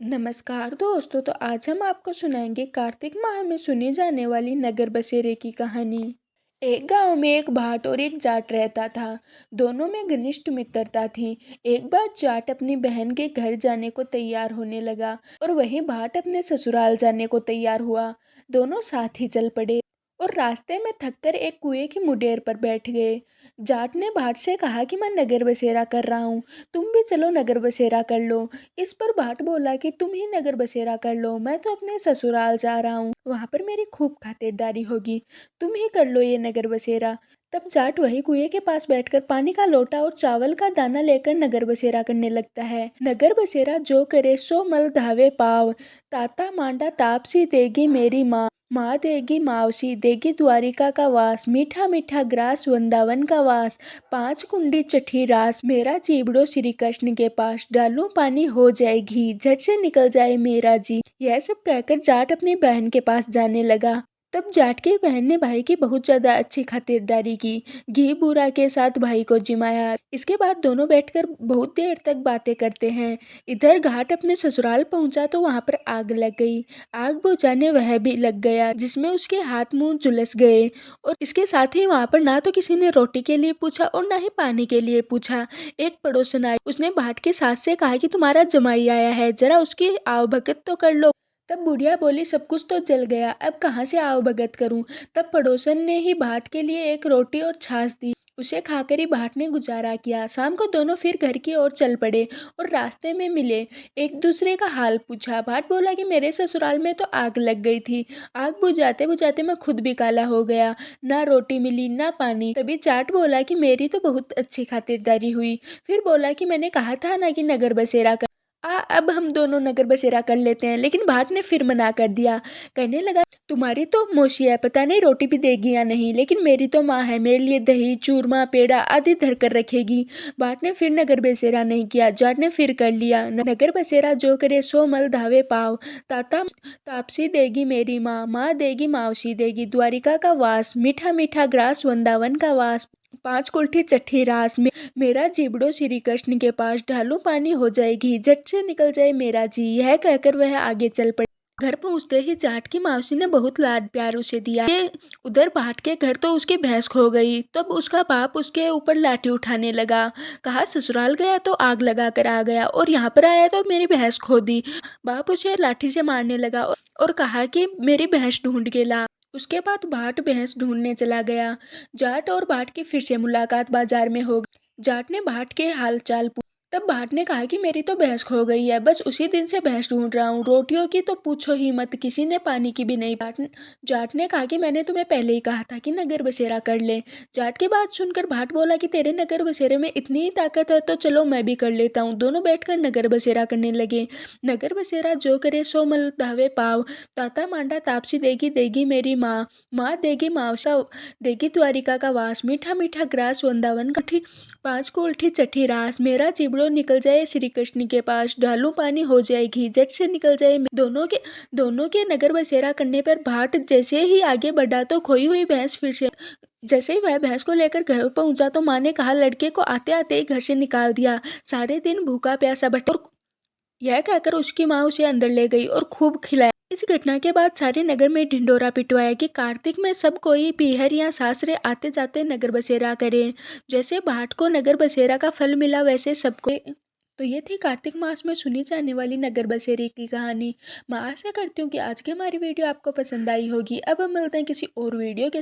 नमस्कार दोस्तों। तो आज हम आपको सुनाएंगे कार्तिक माह में सुनी जाने वाली नगर बसेरे की कहानी। एक गांव में एक भाट और एक जाट रहता था। दोनों में घनिष्ठ मित्रता थी। एक बार जाट अपनी बहन के घर जाने को तैयार होने लगा और वहीं भाट अपने ससुराल जाने को तैयार हुआ। दोनों साथ ही चल पड़े और रास्ते में थककर एक कुएं की मुडेर पर बैठ गए। जाट ने भाट से कहा कि मैं नगर बसेरा कर रहा हूँ, तुम भी चलो नगर बसेरा कर लो। इस पर भाट बोला कि तुम ही नगर बसेरा कर लो, मैं तो अपने ससुराल जा रहा हूँ, वहां पर मेरी खूब खातिरदारी होगी, तुम ही कर लो ये नगर बसेरा। तब जाट वही कुएं के पास बैठकर पानी का लोटा और चावल का दाना लेकर नगर बसेरा करने लगता है। नगर बसेरा जो करे सो मल धावे पाव, ताता मांडा तापसी देगी मेरी माँ, माँ देगी मावसी देगी द्वारिका का वास, मीठा मीठा ग्रास वृंदावन का वास, पांच कुंडी चठी रास, मेरा जीबड़ो श्री कृष्ण के पास, डालू पानी हो जाए घी, झट से निकल जाए मेरा जी। यह सब कहकर जाट अपनी बहन के पास जाने लगा। तब जाट की बहन ने भाई की बहुत ज्यादा अच्छी खातिरदारी की, घी बूरा के साथ भाई को जिमाया। इसके बाद दोनों बैठकर बहुत देर तक बातें करते हैं। इधर घाट अपने ससुराल पहुंचा तो वहां पर आग लग गई। आग बुझाने वह भी लग गया, जिसमें उसके हाथ मुंह झुलस गए। और इसके साथ ही वहां पर ना तो किसी ने रोटी के लिए पूछा और ना ही पानी के लिए पूछा। एक पड़ोसन आई, उसने भाट के सास से कहा कि तुम्हारा जमाई आया है, जरा उसकी आवभगत तो कर लो। तब बुढ़िया बोली सब कुछ तो जल गया, अब कहाँ से आवभगत करूं। तब पड़ोसन ने ही भाट के लिए एक रोटी और छाछ दी, उसे खाकर ही भाट ने गुजारा किया। शाम को दोनों फिर घर की ओर चल पड़े और रास्ते में मिले, एक दूसरे का हाल पूछा। भाट बोला कि मेरे ससुराल में तो आग लग गई थी, आग बुझाते बुझाते मैं खुद भी काला हो गया, ना रोटी मिली ना पानी। तभी जाट बोला कि मेरी तो बहुत अच्छी खातिरदारी हुई। फिर बोला कि मैंने कहा था ना कि नगर बसेरा कर अब हम दोनों नगर बसेरा कर लेते हैं। लेकिन भाट ने फिर मना कर दिया, कहने लगा तुम्हारी तो मोशी है, पता नहीं रोटी भी देगी या नहीं, लेकिन मेरी तो माँ है, मेरे लिए दही चूरमा पेड़ा आदि धर कर रखेगी। भाट ने फिर नगर बसेरा नहीं किया। जाट ने फिर कर लिया। नगर बसेरा जो करे सो मल धावे पाव, ताता तापसी देगी मेरी माँ, माँ देगी मावसी देगी द्वारिका का वास, मीठा मीठा ग्रास वृंदावन का वास, पांच कुल्ठी चट्ठी रास, मेरा जीबड़ो श्री कृष्ण के पास, ढालू पानी हो जाएगी, झट से निकल जाए मेरा जी। यह कहकर वह आगे चल पड़े। घर पहुंचते ही जाट की मौसी ने बहुत लाड प्यार उसे दिया। उधर भाट के घर तो उसकी भैंस खो गई। तब उसका बाप उसके ऊपर लाठी उठाने लगा, कहा ससुराल गया तो आग लगा कर आ गया और यहाँ पर आया तो मेरी भैंस खो दी। बाप उसे लाठी से मारने लगा और कहा कि मेरी भैंस ढूंढ के ला। उसके बाद भाट भैंस ढूंढने चला गया। जाट और भाट की फिर से मुलाकात बाजार में हो गई। जाट ने भाट के हाल चाल पूछा। तब भाट ने कहा कि मेरी तो भैंस खो गई है, बस उसी दिन से भैंस ढूंढ रहा हूँ, रोटियों की तो पूछो ही मत, किसी ने पानी की भी नहीं। जाट ने कहा कि मैंने तुम्हें पहले ही कहा था कि नगर बसेरा कर ले। जाट की बात सुनकर भाट बोला कि तेरे नगर बसेरे में इतनी ही ताकत है तो चलो मैं भी कर लेता हूँ। दोनों बैठकर नगर बसेरा करने लगे। नगर बसेरा जो करे सो मल धावे पाव, ताता मांडा तापसी देगी देगी मेरी माँ, माँ देगी मावसा देगी द्वारिका का वास, मीठा मीठा ग्रास वृंदावन का, पांच को उल्टी चठी रास, मेरा चिबड़ो निकल जाए श्री कृष्ण के पास, ढालू पानी हो जाए घी, झट से निकल जाए। दोनों के नगर बसेरा करने पर भाट जैसे ही आगे बढ़ा तो खोई हुई भैंस फिर से। जैसे ही वह भैंस को लेकर घर पहुंचा तो माँ ने कहा लड़के को आते आते ही घर से निकाल दिया, सारे दिन भूखा प्यासा बैठा। और यह कहकर उसकी माँ उसे अंदर ले गई और खूब खिलाया। इस घटना के बाद सारे नगर में ढिंडोरा पिटवाया कि कार्तिक में सब कोई पीहर या सासरे आते जाते नगर बसेरा करें। जैसे भाट को नगर बसेरा का फल मिला वैसे सबको। तो ये थी कार्तिक मास में सुनी जाने वाली नगर बसेरे की कहानी। मैं आशा करती हूँ कि आज की हमारी वीडियो आपको पसंद आई होगी। अब हम मिलते हैं किसी और वीडियो के